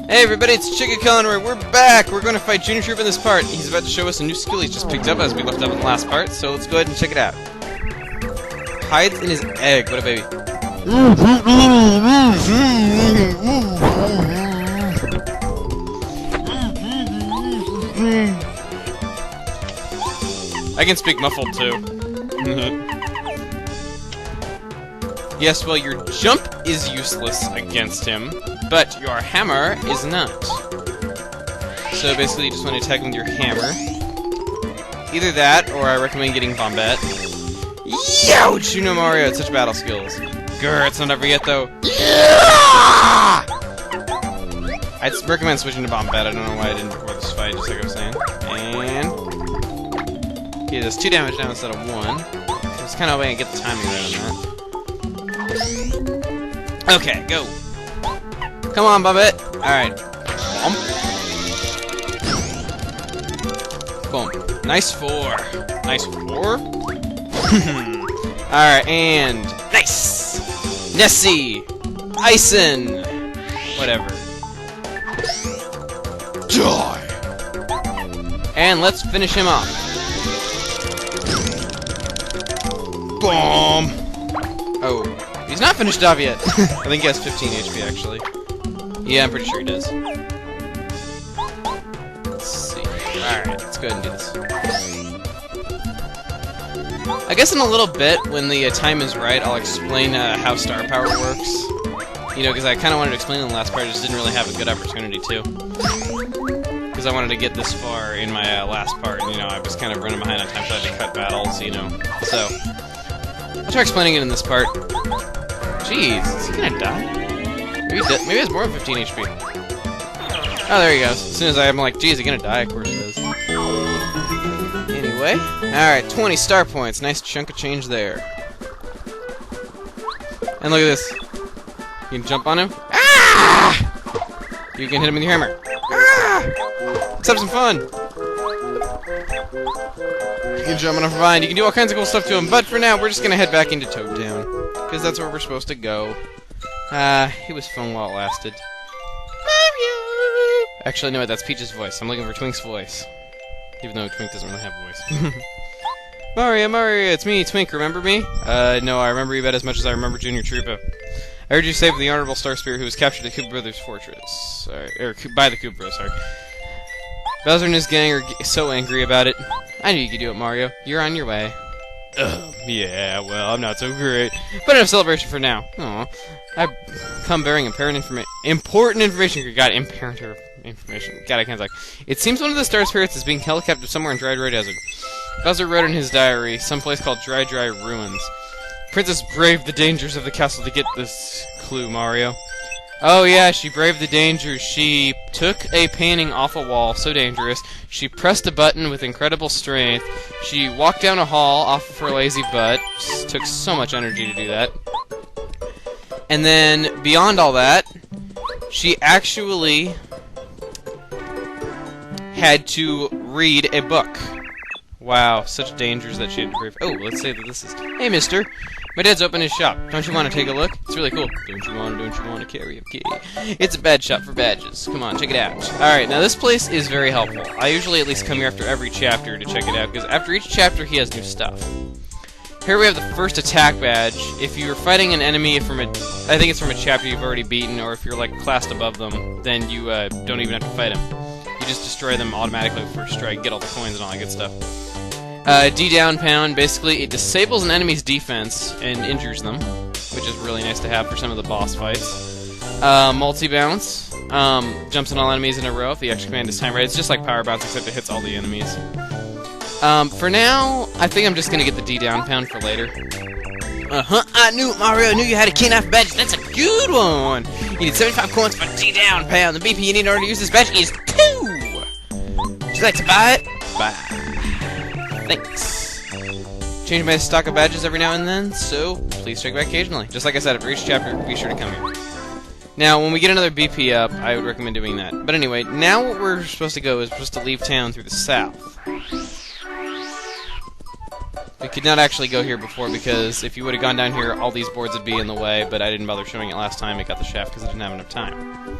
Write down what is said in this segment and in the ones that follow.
Hey everybody, it's Chicken Conroy. We're back. We're going to fight Junior Troopa in this part. He's about to show us a new skill he's just picked up as we left off in the last part. So let's go ahead and check it out. Hides in his egg. What a baby. I can speak muffled too. Yes, well, your jump is useless against him, but your hammer is not. So basically, you just want to attack him with your hammer. Either that, or I recommend getting Bombette. Youch! You know Mario had such battle skills. Grr, it's not over yet, though. Yeah! I'd recommend switching to Bombette. I don't know why I didn't before this fight, just like I was saying. And he does 2 damage now instead of 1. I was kind of hoping I get the timing right on that. Okay, go. Come on, Bombette. Alright. Boom. Nice 4. Nice 4? Alright, and... Nice! Nessie! Ison! Whatever. Die! And let's finish him off. Boom! Oh. He's not finished off yet. I think he has 15 HP, actually. Yeah, I'm pretty sure he does. Let's see. Alright, let's go ahead and do this. I guess in a little bit, when the time is right, I'll explain how star power works. You know, because I kind of wanted to explain it in the last part, I just didn't really have a good opportunity to. Because I wanted to get this far in my last part, and, you know, I was kind of running behind on time, so I had to cut battles, you know. So, I'll try explaining it in this part. Jeez, is he gonna die? Maybe he has more than 15 HP. Oh, there he goes. As soon as I'm like, geez, is he gonna die? Of course he does. Anyway, alright, 20 star points. Nice chunk of change there. And look at this. You can jump on him. Ah! You can hit him with your hammer. Ah! Let's have some fun. You can jump on him from behind. You can do all kinds of cool stuff to him. But for now, we're just gonna head back into Toad Town. Because that's where we're supposed to go. It was fun while it lasted. Mario! Actually, no, that's Peach's voice. I'm looking for Twink's voice. Even though Twink doesn't really have a voice. Mario, it's me, Twink, remember me? No, I remember you about as much as I remember Junior Troopa. I heard you save the Honorable Star Spirit who was captured at Koopa Brothers' fortress. Sorry, by the Koopa Bros, sorry. Bowser and his gang are so angry about it. I knew you could do it, Mario. You're on your way. Yeah, well, I'm not so great. But enough celebration for now. Aw. I've come bearing important information. God, imperative information. God, I can't talk. It seems one of the Star Spirits is being held captive somewhere in Dry Desert. Bowser wrote in his diary, someplace called Dry Ruins. Princess braved the dangers of the castle to get this clue, Mario. Oh yeah, she braved the dangers. She took a painting off a wall, so dangerous. She pressed a button with incredible strength. She walked down a hall off of her lazy butt. It took so much energy to do that. And then, beyond all that, she actually had to read a book. Wow, such dangers that she had to brave. Oh, let's say that this is... Hey, mister. My dad's opened his shop. Don't you want to take a look? It's really cool. Don't you want to carry a key? It's a badge shop for badges. Come on, check it out. Alright, now this place is very helpful. I usually at least come here after every chapter to check it out, because after each chapter he has new stuff. Here we have the first attack badge. If you're fighting an enemy from a... I think it's from a chapter you've already beaten, or if you're like classed above them, then you don't even have to fight them. You just destroy them automatically with first strike, get all the coins and all that good stuff. D-down pound, basically, it disables an enemy's defense and injures them, which is really nice to have for some of the boss fights. Multi-bounce, jumps on all enemies in a row if the extra command is timed right. It's just like power bounce, except it hits all the enemies. For now, I think I'm just gonna get the D-down pound for later. I knew it, Mario. I knew you had a key knife badge. That's a good one. You need 75 coins for D-down pound. The BP you need in order to use this badge is 2. Would you like to buy it? Buy. Thanks. Change my stock of badges every now and then, so please check back occasionally. Just like I said, after each chapter, be sure to come here. Now, when we get another BP up, I would recommend doing that. But anyway, now what we're supposed to go is we're supposed to leave town through the south. We could not actually go here before, because if you would have gone down here, all these boards would be in the way, but I didn't bother showing it last time. It got the shaft because I didn't have enough time.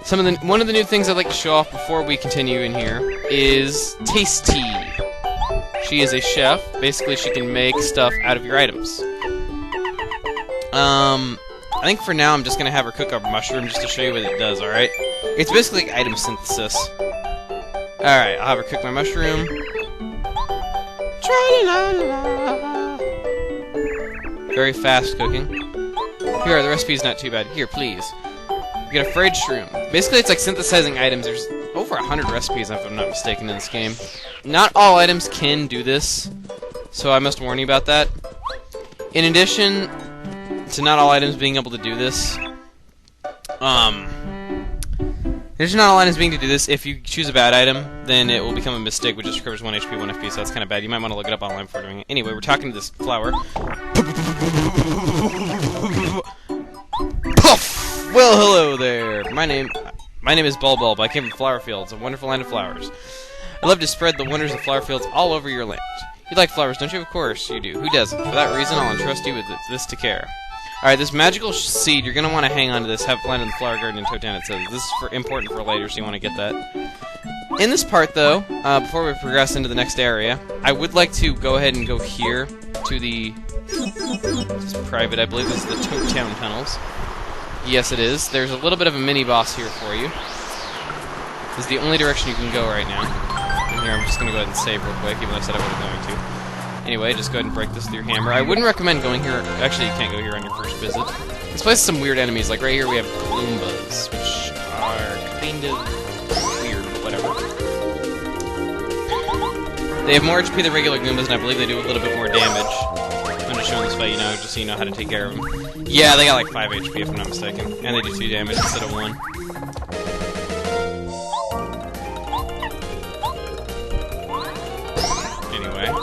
One of the new things I'd like to show off before we continue in here is Tasty. She is a chef. Basically, she can make stuff out of your items. I think for now I'm just gonna have her cook a mushroom just to show you what it does, alright? It's basically like item synthesis. Alright, I'll have her cook my mushroom. Very fast cooking. Here, the recipe's not too bad. Here, please. You get a fried shroom. Basically, it's like synthesizing items. There's over 100 recipes, if I'm not mistaken, in this game. Not all items can do this, so I must warn you about that. In addition to not all items being able to do this, if you choose a bad item, then it will become a mystic, which just recovers 1 HP, 1 FP, so that's kind of bad. You might want to look it up online before doing it. Anyway, we're talking to this flower. Puff! Well, hello there. My name is Bulb. I came from Flower Fields, a wonderful land of flowers. I love to spread the wonders of flower fields all over your land. You like flowers, don't you? Of course you do. Who doesn't? For that reason, I'll entrust you with this to care. Alright, this magical seed, you're going to want to hang on to this. Have it planted in the flower garden in Totown, it says. This is important for later, so you want to get that. In this part, though, before we progress into the next area, I would like to go ahead and go here to the... This is private, I believe this is the Totown tunnels. Yes, it is. There's a little bit of a mini-boss here for you. This is the only direction you can go right now. And here, I'm just going to go ahead and save real quick, even though I said I wasn't going to. Anyway, just go ahead and break this with your hammer. I wouldn't recommend going here. Actually, you can't go here on your first visit. This place has some weird enemies. Like right here we have Gloombas, which are kind of weird, but whatever. They have more HP than regular Gloombas, and I believe they do a little bit more damage. I'm just showing this fight, just so you know how to take care of them. Yeah, they got like 5 HP if I'm not mistaken. And they do 2 damage instead of 1. Anyway.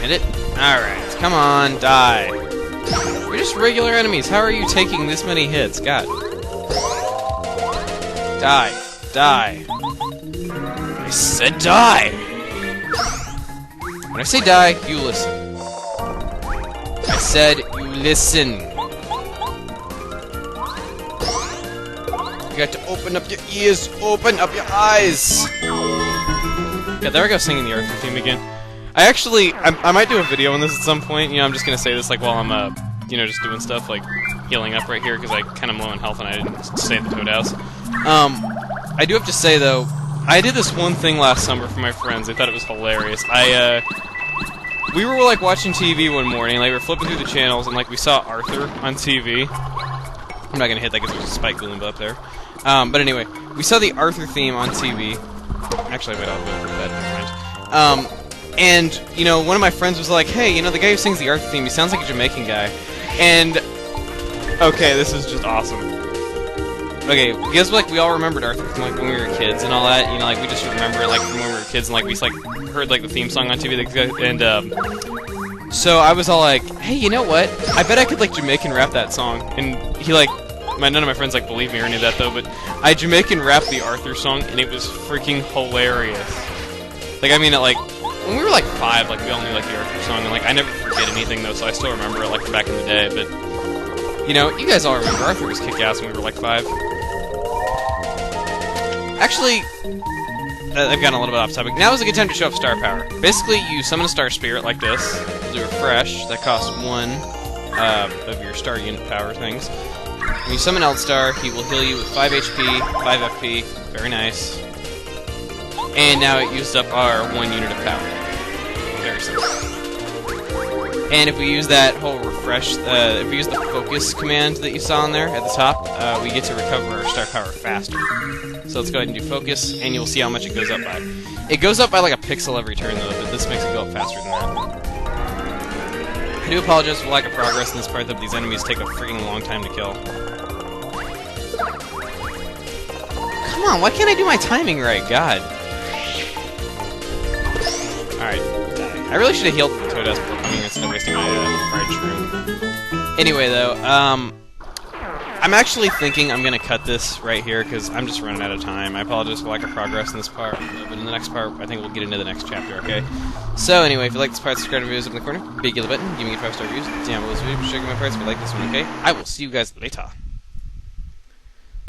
Hit it? Alright, come on, die. We're just regular enemies. How are you taking this many hits? God. Die. Die. I said die! When I say die, you listen. I said you listen. You got to open up your ears, open up your eyes! Yeah, there I go singing the Arthur theme again. I might do a video on this at some point. I'm just gonna say this like while I'm, just doing stuff like healing up right here because I kind of low in health and I didn't stay at the Toad House. I do have to say though, I did this one thing last summer for my friends. They thought it was hilarious. We were like watching TV one morning, like we were flipping through the channels, and like we saw Arthur on TV. I'm not gonna hit that because there's a spike Goomba up there. But anyway, we saw the Arthur theme on TV. Actually, wait, I'll go for bed. Never mind. And, one of my friends was like, hey, the guy who sings the Arthur theme, he sounds like a Jamaican guy. And, okay, this is just awesome. Okay, because, like, we all remembered Arthur from, like, when we were kids and all that, like, we just remember it, like, from when we were kids, and, like, we, like, heard, like, the theme song on TV, and, so I was all like, hey, you know what? I bet I could, like, Jamaican rap that song. And he, like, none of my friends, like, believe me or any of that, though, but I Jamaican rapped the Arthur song, and it was freaking hilarious. Like, I mean, like, when we were like 5, like we all knew like the Arthur song, and like I never forget anything though, so I still remember it like from back in the day. But you guys all remember Arthur was kick-ass when we were like 5. Actually, I've gotten a little bit off topic. Now is a good time to show off star power. Basically, you summon a star spirit like this. You'll do refresh. That costs 1 of your star unit power things. When you summon Eldstar, he will heal you with 5 HP, 5 FP. Very nice. And now it used up our 1 unit of power. Very simple. And if we use that whole refresh, if we use the focus command that you saw in there at the top, we get to recover our star power faster. So let's go ahead and do focus, and you'll see how much it goes up by. It goes up by like a pixel every turn though, but this makes it go up faster than that. I do apologize for lack of progress in this part, though, but these enemies take a freaking long time to kill. Come on, why can't I do my timing right? God. Alright, I really should have healed the Toad House before coming instead of wasting my fried shroom. Anyway, though, I'm actually thinking I'm gonna cut this right here because I'm just running out of time. I apologize for lack of progress in this part, but in the next part, I think we'll get into the next chapter. Okay. So anyway, if you like this part, subscribe to videos up in the corner. Big yellow button. Give me a 5-star reviews. Damn, those videos. Check out my parts if you like this one. Okay. I will see you guys later.